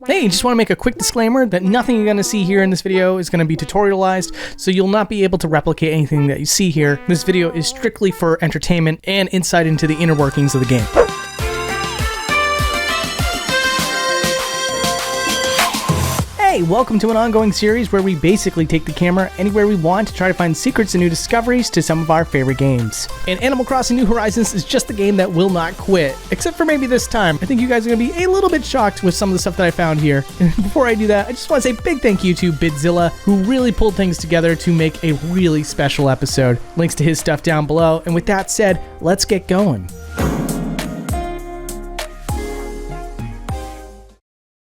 Hey, just want to make a quick disclaimer that nothing you're going to see here in this video is going to be tutorialized, so you'll not be able to replicate anything that you see here. This video is strictly for entertainment and insight into the inner workings of the game. Hey, welcome to an ongoing series where we basically take the camera anywhere we want to try to find secrets and new discoveries to some of our favorite games. And Animal Crossing New Horizons is just the game that will not quit, except for maybe this time. I think you guys are going to be a little bit shocked with some of the stuff that I found here. And before I do that, I just want to say big thank you to Bidzilla, who really pulled things together to make a really special episode. Links to his stuff down below. And with that said, let's get going.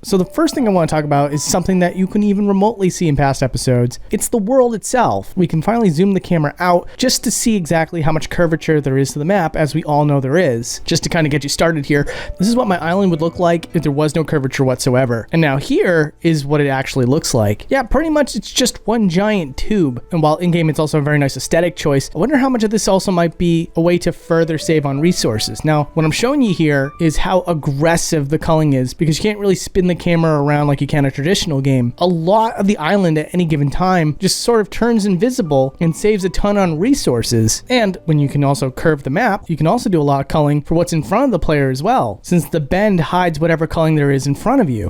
So the first thing I want to talk about is something that you can even remotely see in past episodes. It's the world itself. We can finally zoom the camera out just to see exactly how much curvature there is to the map, as we all know there is. Just to kind of get you started here, this is what my island would look like if there was no curvature whatsoever. And now here is what it actually looks like. Yeah, pretty much it's just one giant tube. And while in-game it's also a very nice aesthetic choice, I wonder how much of this also might be a way to further save on resources. Now, what I'm showing you here is how aggressive the culling is, because you can't really spin the camera around like you can a traditional game. A lot of the island at any given time just sort of turns invisible and saves a ton on resources. And when you can also curve the map, you can also do a lot of culling for what's in front of the player as well, since the bend hides whatever culling there is in front of you.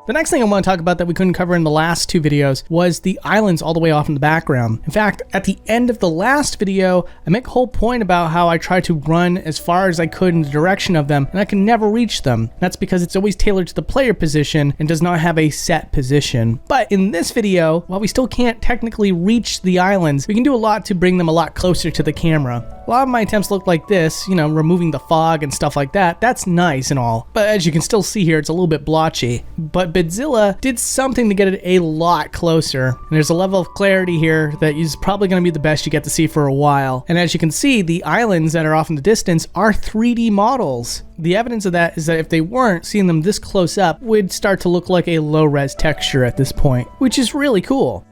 The next thing I want to talk about that we couldn't cover in the last two videos was the islands all the way off in the background. In fact, at the end of the last video, I make a whole point about how I try to run as far as I could in the direction of them, and I can never reach them. That's because it's always tailored to the player position and does not have a set position. But in this video, while we still can't technically reach the islands, we can do a lot to bring them a lot closer to the camera. A lot of my attempts look like this, you know, removing the fog and stuff like that. That's nice and all. But as you can still see here, it's a little bit blotchy. But Bidzilla did something to get it a lot closer. And there's a level of clarity here that is probably going to be the best you get to see for a while. And as you can see, the islands that are off in the distance are 3D models. The evidence of that is that if they weren't, seeing them this close up would start to look like a low-res texture at this point, which is really cool.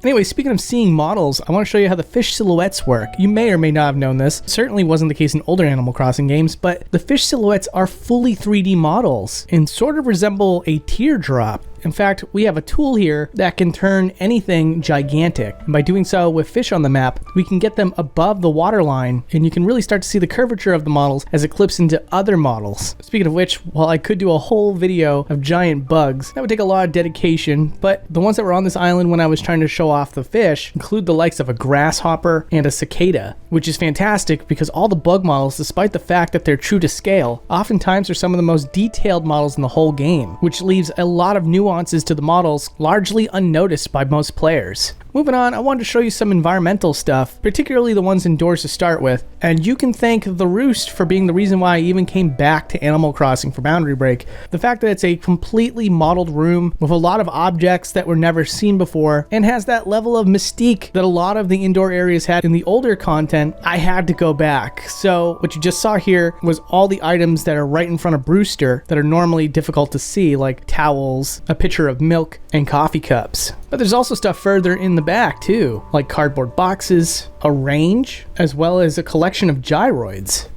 Anyway, speaking of seeing models, I want to show you how the fish silhouettes work. You may or may not have known this. Certainly wasn't the case in older Animal Crossing games, but the fish silhouettes are fully 3D models and sort of resemble a teardrop. In fact, we have a tool here that can turn anything gigantic. And by doing so with fish on the map, we can get them above the waterline, and you can really start to see the curvature of the models as it clips into other models. Speaking of which, while I could do a whole video of giant bugs, that would take a lot of dedication, but the ones that were on this island when I was trying to show off the fish include the likes of a grasshopper and a cicada, which is fantastic because all the bug models, despite the fact that they're true to scale, oftentimes are some of the most detailed models in the whole game, which leaves a lot of nuances to the models largely unnoticed by most players. Moving on, I wanted to show you some environmental stuff, particularly the ones indoors to start with, and you can thank the Roost for being the reason why I even came back to Animal Crossing for Boundary Break. The fact that it's a completely modeled room with a lot of objects that were never seen before and has that level of mystique that a lot of the indoor areas had in the older content, I had to go back. So what you just saw here was all the items that are right in front of Brewster that are normally difficult to see, like towels, a pitcher of milk, and coffee cups. But there's also stuff further in the back too, like cardboard boxes, a range, as well as a collection of gyroids.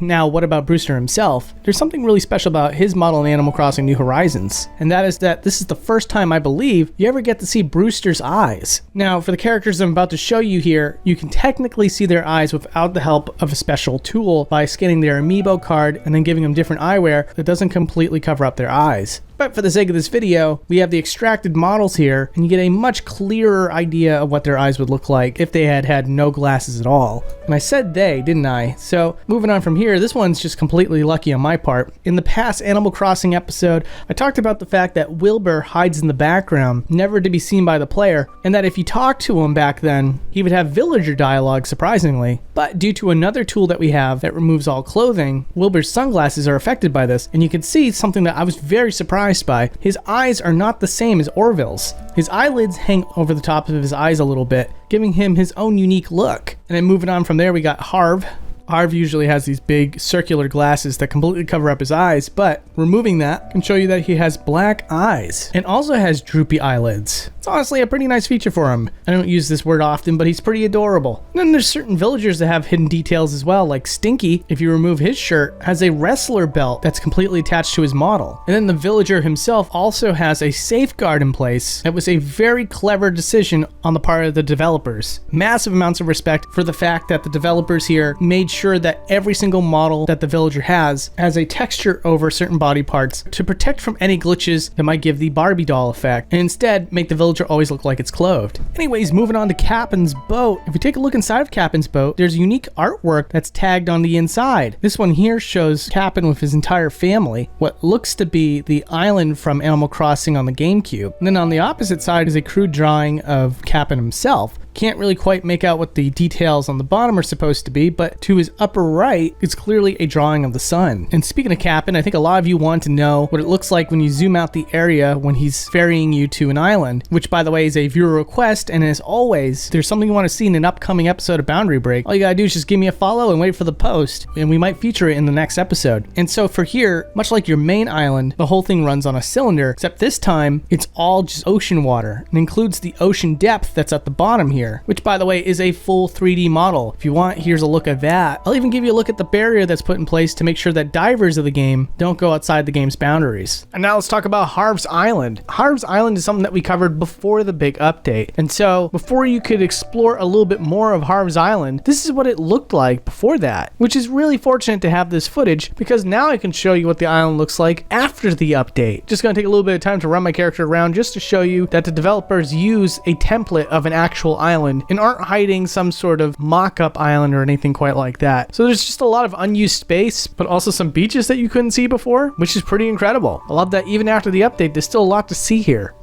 Now, what about Brewster himself? There's something really special about his model in Animal Crossing New Horizons, and that is that this is the first time, I believe, you ever get to see Brewster's eyes. Now, for the characters I'm about to show you here, you can technically see their eyes without the help of a special tool by scanning their amiibo card and then giving them different eyewear that doesn't completely cover up their eyes. But for the sake of this video, we have the extracted models here, and you get a much clearer idea of what their eyes would look like if they had had no glasses at all. And I said they, didn't I? So moving on from here, this one's just completely lucky on my part. In the past Animal Crossing episode, I talked about the fact that Wilbur hides in the background, never to be seen by the player, and that if you talked to him back then, he would have villager dialogue, surprisingly. But due to another tool that we have that removes all clothing, Wilbur's sunglasses are affected by this, and you can see something that I was very surprised by. His eyes are not the same as Orville's. His eyelids hang over the top of his eyes a little bit, giving him his own unique look. And then moving on from there, we got Harv, Harv usually has these big circular glasses that completely cover up his eyes, but removing that can show you that he has black eyes and also has droopy eyelids. It's honestly a pretty nice feature for him. I don't use this word often, but he's pretty adorable. And then there's certain villagers that have hidden details as well, like Stinky, if you remove his shirt, has a wrestler belt that's completely attached to his model. And then the villager himself also has a safeguard in place that was a very clever decision on the part of the developers. Massive amounts of respect for the fact that the developers here made sure that every single model that the villager has a texture over certain body parts to protect from any glitches that might give the Barbie doll effect, and instead make the villager always look like it's clothed. Anyways, moving on to Cap'n's boat. If you take a look inside of Cap'n's boat, there's unique artwork that's tagged on the inside. This one here shows Cap'n with his entire family, what looks to be the island from Animal Crossing on the GameCube. And then on the opposite side is a crude drawing of Cap'n himself. Can't really quite make out what the details on the bottom are supposed to be, but to his upper right, it's clearly a drawing of the sun. And speaking of Cap'n, I think a lot of you want to know what it looks like when you zoom out the area when he's ferrying you to an island, which by the way is a viewer request, and as always, if there's something you want to see in an upcoming episode of Boundary Break, all you gotta do is just give me a follow and wait for the post, and we might feature it in the next episode. And so for here, much like your main island, the whole thing runs on a cylinder, except this time, it's all just ocean water, and includes the ocean depth that's at the bottom here, which by the way is a full 3D model. If you want, here's a look at that. I'll even give you a look at the barrier that's put in place to make sure that divers of the game don't go outside the game's boundaries. And now let's talk about Harv's Island. Harv's Island is something that we covered before the big update. And so before you could explore a little bit more of Harv's Island, this is what it looked like before that, which is really fortunate to have this footage because now I can show you what the island looks like after the update. Just gonna take a little bit of time to run my character around just to show you that the developers use a template of an actual island and aren't hiding some sort of mock-up island or anything quite like that. So there's just a lot of unused space, but also some beaches that you couldn't see before, which is pretty incredible. I love that even after the update, there's still a lot to see here.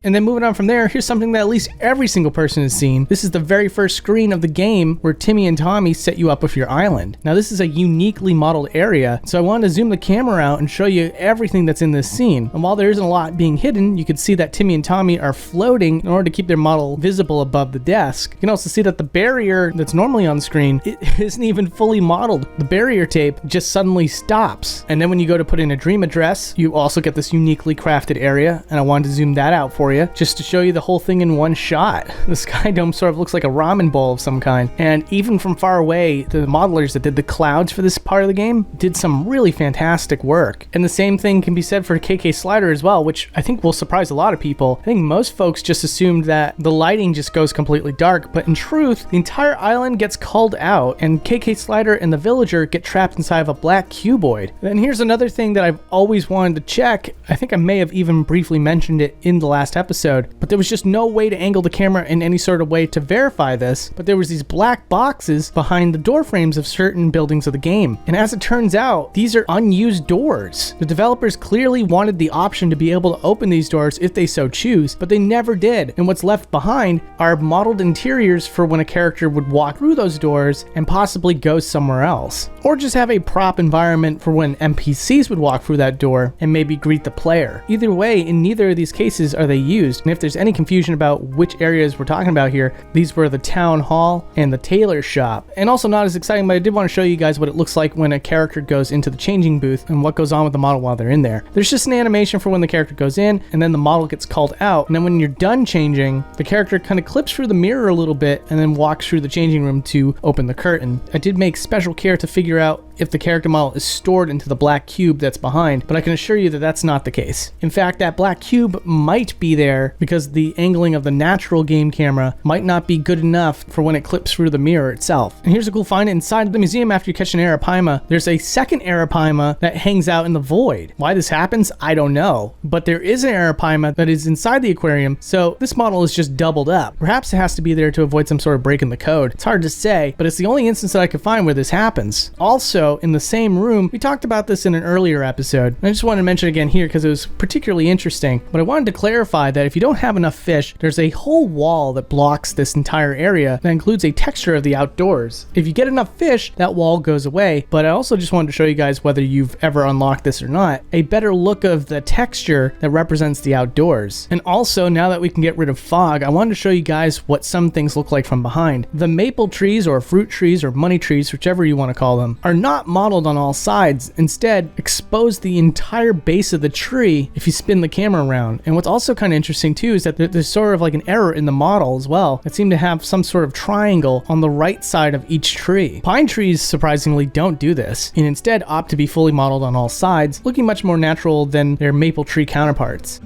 And then moving on from there, here's something that at least every single person has seen. This is the very first screen of the game where Timmy and Tommy set you up with your island. Now this is a uniquely modeled area, so I wanted to zoom the camera out and show you everything that's in this scene. And while there isn't a lot being hidden, you can see that Timmy and Tommy are floating in order to keep their model visible above the desk. You can also see that the barrier that's normally on screen, it isn't even fully modeled. The barrier tape just suddenly stops. And then when you go to put in a dream address, you also get this uniquely crafted area, and I wanted to zoom that out for you just to show you the whole thing in one shot. The sky dome sort of looks like a ramen bowl of some kind, and even from far away, the modelers that did the clouds for this part of the game did some really fantastic work. And the same thing can be said for KK Slider as well, which I think will surprise a lot of people. I think most folks just assumed that the lighting just goes completely dark, but in truth, the entire island gets culled out, and KK Slider and the villager get trapped inside of a black cuboid. And here's another thing that I've always wanted to check. I think I may have even briefly mentioned it in the last episode, but there was just no way to angle the camera in any sort of way to verify this, but there was these black boxes behind the door frames of certain buildings of the game. And as it turns out, these are unused doors. The developers clearly wanted the option to be able to open these doors if they so choose, but they never did. And what's left behind are modeled interiors for when a character would walk through those doors and possibly go somewhere else. Or just have a prop environment for when NPCs would walk through that door and maybe greet the player. Either way, in neither of these cases are they used. And if there's any confusion about which areas we're talking about here, these were the town hall and the tailor shop. And also not as exciting, but I did want to show you guys what it looks like when a character goes into the changing booth and what goes on with the model while they're in there. There's just an animation for when the character goes in and then the model gets called out. And then when you're done changing, the character kind of clips through the mirror a little bit and then walks through the changing room to open the curtain. I did make special care to figure out if the character model is stored into the black cube that's behind, but I can assure you that that's not the case. In fact, that black cube might be there because the angling of the natural game camera might not be good enough for when it clips through the mirror itself. And here's a cool find. Inside the museum, after you catch an arapaima, there's a second arapaima that hangs out in the void. Why this happens, I don't know, but there is an arapaima that is inside the aquarium, so this model is just doubled up. Perhaps it has to be there to avoid some sort of break in the code. It's hard to say, but it's the only instance that I could find where this happens. Also, ago in the same room. We talked about this in an earlier episode. I just wanted to mention it again here because it was particularly interesting. But I wanted to clarify that if you don't have enough fish, there's a whole wall that blocks this entire area that includes a texture of the outdoors. If you get enough fish, that wall goes away. But I also just wanted to show you guys, whether you've ever unlocked this or not, a better look of the texture that represents the outdoors. And also, now that we can get rid of fog, I wanted to show you guys what some things look like from behind. The maple trees, or fruit trees, or money trees, whichever you want to call them, are not modeled on all sides. Instead, expose the entire base of the tree if you spin the camera around. And what's also kind of interesting too is that there's sort of like an error in the model as well that seem to have some sort of triangle on the right side of each tree. Pine trees surprisingly don't do this, and instead opt to be fully modeled on all sides, looking much more natural than their maple tree counterparts.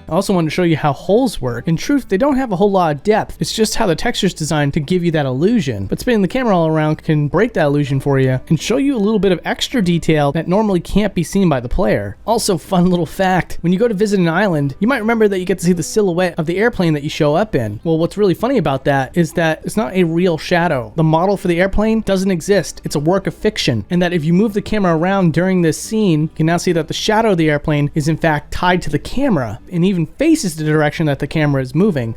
I also wanted to show you how holes work. In truth, they don't have a whole lot of depth. It's just how the texture is designed to give you that illusion. But spinning the camera all around can break that illusion for you and show you a little bit of extra detail that normally can't be seen by the player. Also, fun little fact, when you go to visit an island, you might remember that you get to see the silhouette of the airplane that you show up in. Well, what's really funny about that is that it's not a real shadow. The model for the airplane doesn't exist. It's a work of fiction. And that if you move the camera around during this scene, you can now see that the shadow of the airplane is in fact tied to the camera, and even faces the direction that the camera is moving.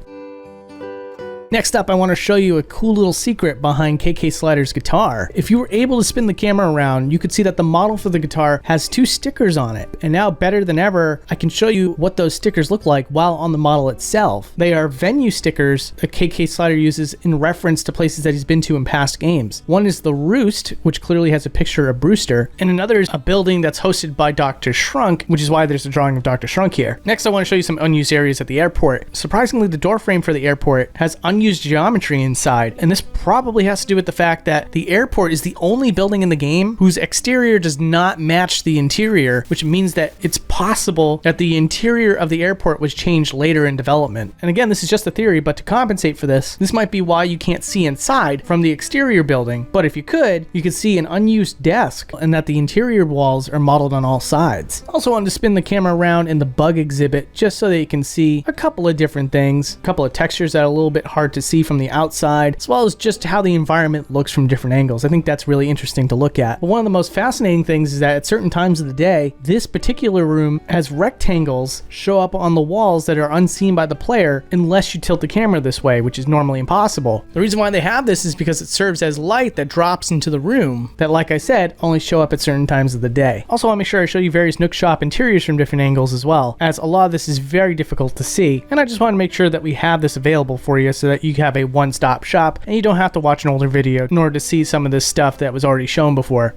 Next up, I want to show you a cool little secret behind KK Slider's guitar. If you were able to spin the camera around, you could see that the model for the guitar has 2 stickers on it. And now, better than ever, I can show you what those stickers look like while on the model itself. They are venue stickers that KK Slider uses in reference to places that he's been to in past games. One is the Roost, which clearly has a picture of Brewster, and another is a building that's hosted by Dr. Shrunk, which is why there's a drawing of Dr. Shrunk here. Next, I want to show you some unused areas at the airport. Surprisingly, the door frame for the airport has unused geometry inside, and this probably has to do with the fact that the airport is the only building in the game whose exterior does not match the interior, which means that it's possible that the interior of the airport was changed later in development. And again, this is just a theory, but to compensate for this might be why you can't see inside from the exterior building. But if you could see an unused desk, and that the interior walls are modeled on all sides. Also wanted to spin the camera around in the bug exhibit just so that you can see a couple of different things, a couple of textures that are a little bit hard to see from the outside, as well as just how the environment looks from different angles. I think that's really interesting to look at. But one of the most fascinating things is that at certain times of the day, this particular room has rectangles show up on the walls that are unseen by the player unless you tilt the camera this way, which is normally impossible. The reason why they have this is because it serves as light that drops into the room that, like I said, only show up at certain times of the day. Also, I want to make sure I show you various Nook Shop interiors from different angles as well, as a lot of this is very difficult to see, and I just want to make sure that we have this available for you so that you have a one-stop shop and you don't have to watch an older video in order to see some of this stuff that was already shown before.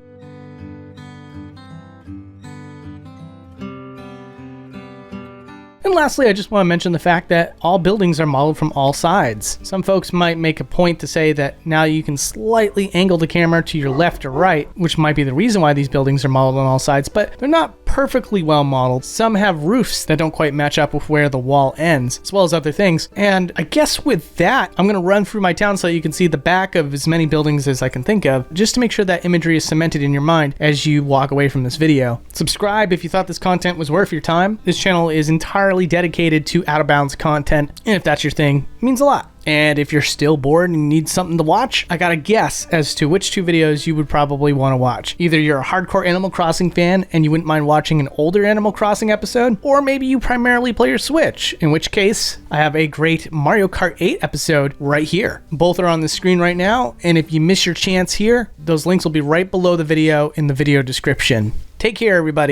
And lastly, I just want to mention the fact that all buildings are modeled from all sides. Some folks might make a point to say that now you can slightly angle the camera to your left or right, which might be the reason why these buildings are modeled on all sides, but they're not perfectly well modeled. Some have roofs that don't quite match up with where the wall ends, as well as other things. And I guess with that, I'm going to run through my town so you can see the back of as many buildings as I can think of, just to make sure that imagery is cemented in your mind as you walk away from this video. Subscribe if you thought this content was worth your time. This channel is entirely dedicated to out of bounds content, and if that's your thing, it means a lot. And if you're still bored and need something to watch, I got a guess as to which 2 videos you would probably want to watch. Either you're a hardcore Animal Crossing fan and you wouldn't mind watching an older Animal Crossing episode, or maybe you primarily play your Switch, in which case I have a great Mario Kart 8 episode right here. Both are on the screen right now, and if you miss your chance here, those links will be right below the video in the video description. Take care, everybody.